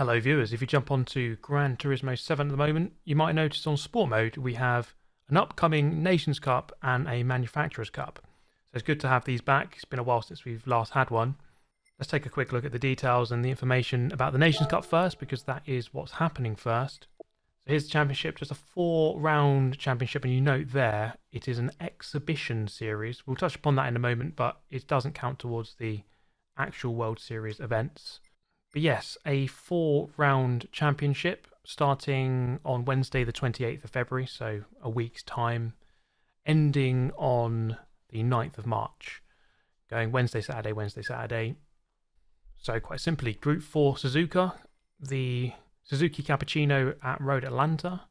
Hello viewers, if you jump onto Gran Turismo 7 at the moment, you might notice on Sport Mode we have an upcoming Nations Cup and a Manufacturers Cup. So it's good to have these back. It's been a while since we've last had one. Let's take a quick look at the details and the information about the Nations Cup first, because that is what's happening first. So here's the championship, just a 4-round championship, and you note there it is an exhibition series. We'll touch upon that in a moment, but it doesn't count towards the actual World Series events. But yes, a 4-round championship starting on Wednesday the 28th of February, so a week's time, ending on the 9th of March, going Wednesday, Saturday, Wednesday, Saturday. So quite simply, Group 4 Suzuka, the Suzuki Cappuccino at Road Atlanta,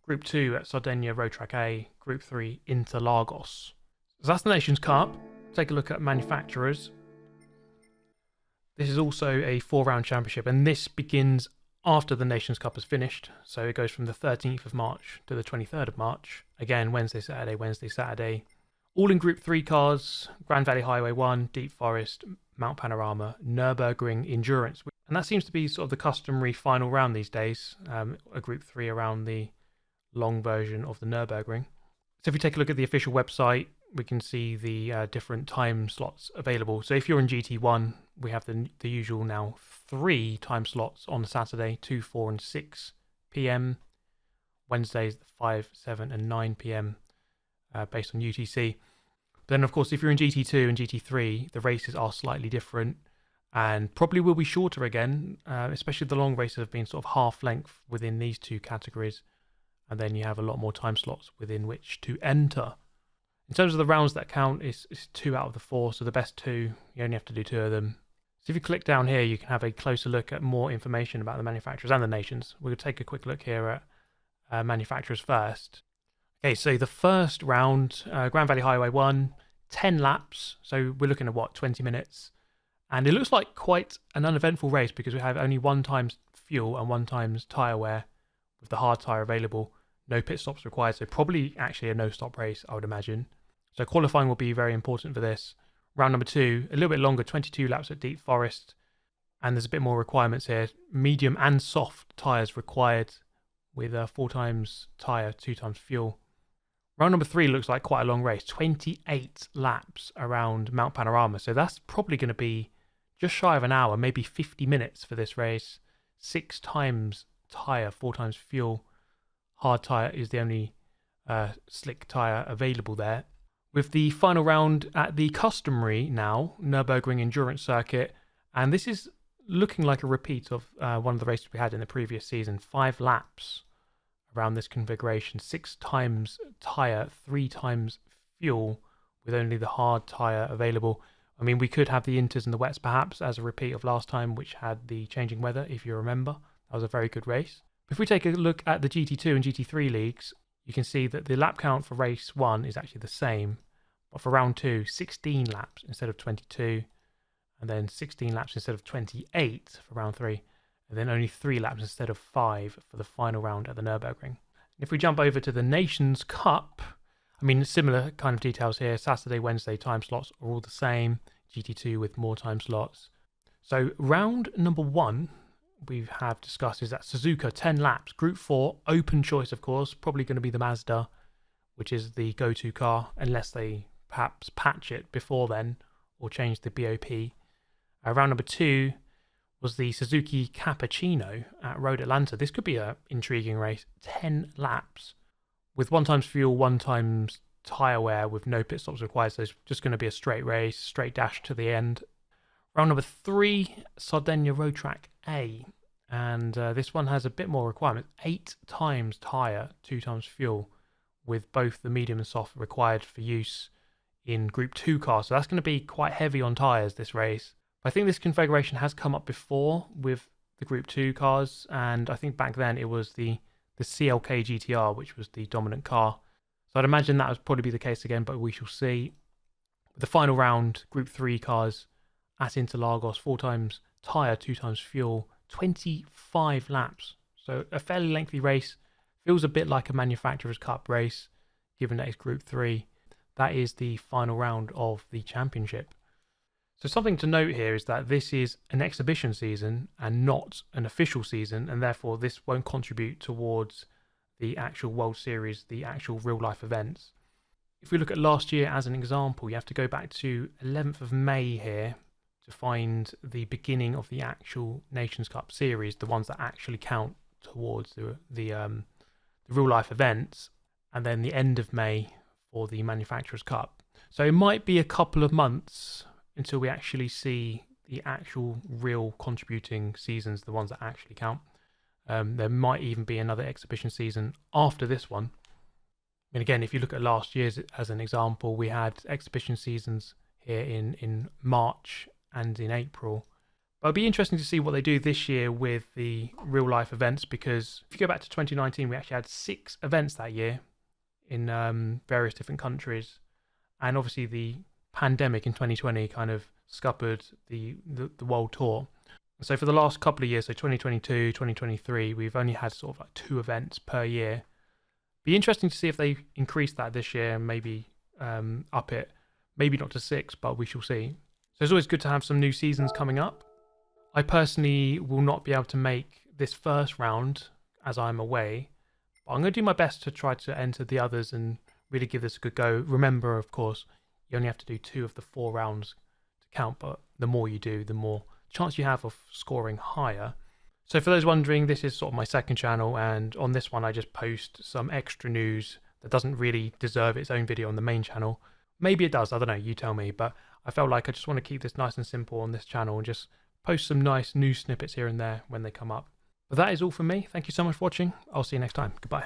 Group 2 at Sardinia Road Track A, Group 3 Interlagos. So that's the Nations Cup. Take a look at manufacturers. This is also a 4-round championship, and this begins after the Nations Cup has finished. So it goes from the 13th of March to the 23rd of March. Again, Wednesday, Saturday, Wednesday, Saturday. All in Group 3 cars: Grand Valley Highway 1, Deep Forest, Mount Panorama, Nürburgring Endurance. And that seems to be sort of the customary final round these days, a Group 3 around the long version of the Nürburgring. So if you take a look at the official website, we can see the different time slots available. So if you're in GT1, we have the usual now 3 time slots on Saturday: 2, 4 and 6 p.m. Wednesdays 5, 7 and 9 p.m. Based on UTC. But then of course if you're in GT2 and GT3, the races are slightly different and probably will be shorter again, especially the long races have been sort of half length within these two categories, and then you have a lot more time slots within which to enter. In terms of the rounds that count, it's 2 out of the 4, so the best 2, you only have to do 2 of them. So if you click down here, you can have a closer look at more information about the manufacturers and the nations. We'll take a quick look here at manufacturers first. Okay, so the first round, Grand Valley Highway 1, 10 laps, so we're looking at what, 20 minutes? And it looks like quite an uneventful race because we have only 1 times fuel and 1 times tyre wear with the hard tyre available. No pit stops required, so probably actually a no-stop race, I would imagine. So qualifying will be very important for this. Round number 2, a little bit longer, 22 laps at Deep Forest. And there's a bit more requirements here. Medium and soft tyres required with 4 times tyre, 2 times fuel. Round number 3 looks like quite a long race, 28 laps around Mount Panorama. So that's probably going to be just shy of an hour, maybe 50 minutes for this race. 6 times tyre, 4 times fuel. Hard tyre is the only slick tyre available there. With the final round at the customary now Nürburgring Endurance Circuit, and this is looking like a repeat of one of the races we had in the previous season. 5 laps around this configuration, 6 times tyre, 3 times fuel, with only the hard tyre available. I mean, we could have the inters and the wets perhaps as a repeat of last time, which had the changing weather, if you remember. That was a very good race. If we take a look at the GT2 and GT3 leagues, you can see that the lap count for race 1 is actually the same, but for round 2, 16 laps instead of 22, and then 16 laps instead of 28 for round 3, and then only 3 laps instead of 5 for the final round at the Nürburgring. If we jump over to the Nations Cup, I mean, similar kind of details here. Saturday, Wednesday time slots are all the same. GT2 with more time slots. So round number 1, we have discussed is that Suzuka, 10 laps, Group 4, open choice, of course, probably going to be the Mazda, which is the go-to car, unless they perhaps patch it before then or change the BOP. Round number 2 was the Suzuki Cappuccino at Road Atlanta. This could be an intriguing race. 10 laps with 1 times fuel, 1 times tyre wear with no pit stops required. So it's just going to be a straight race, straight dash to the end. Round number 3, Sardinia Road Track A. And this one has a bit more requirement. 8 times tyre, 2 times fuel, with both the medium and soft required for use in Group 2 cars. So that's going to be quite heavy on tyres, this race. I think this configuration has come up before with the Group 2 cars, and I think back then it was the CLK GTR, which was the dominant car. So I'd imagine that would probably be the case again, but we shall see. The final round, Group 3 cars at Interlagos, 4 times tyre, 2 times fuel, 25 laps. So a fairly lengthy race. Feels a bit like a Manufacturers Cup race, given that it's Group 3. That is the final round of the championship. So something to note here is that this is an exhibition season and not an official season, and therefore this won't contribute towards the actual World Series, the actual real life events. If we look at last year as an example, you have to go back to 11th of May here to find the beginning of the actual Nations Cup series, the ones that actually count towards the real life events, and then the end of May for the Manufacturers Cup. So it might be a couple of months until we actually see the actual real contributing seasons, the ones that actually count. There might even be another exhibition season after this one. And again, if you look at last year's as an example, we had exhibition seasons here in March and in April. But it'll be interesting to see what they do this year with the real life events, because if you go back to 2019, we actually had 6 events that year in various different countries. And obviously the pandemic in 2020 kind of scuppered the world tour. So for the last couple of years, so 2022, 2023, we've only had sort of like 2 events per year. Be interesting to see if they increase that this year and maybe up it. Maybe not to 6, but we shall see. So it's always good to have some new seasons coming up. I personally will not be able to make this first round as I'm away, but I'm going to do my best to try to enter the others and really give this a good go. Remember, of course, you only have to do 2 of the 4 rounds to count, but the more you do, the more chance you have of scoring higher. So for those wondering, this is sort of my second channel, and on this one I just post some extra news that doesn't really deserve its own video on the main channel. Maybe it does, I don't know, you tell me, but I felt like I just want to keep this nice and simple on this channel and just post some nice news snippets here and there when they come up. But that is all from me. Thank you so much for watching. I'll see you next time. Goodbye.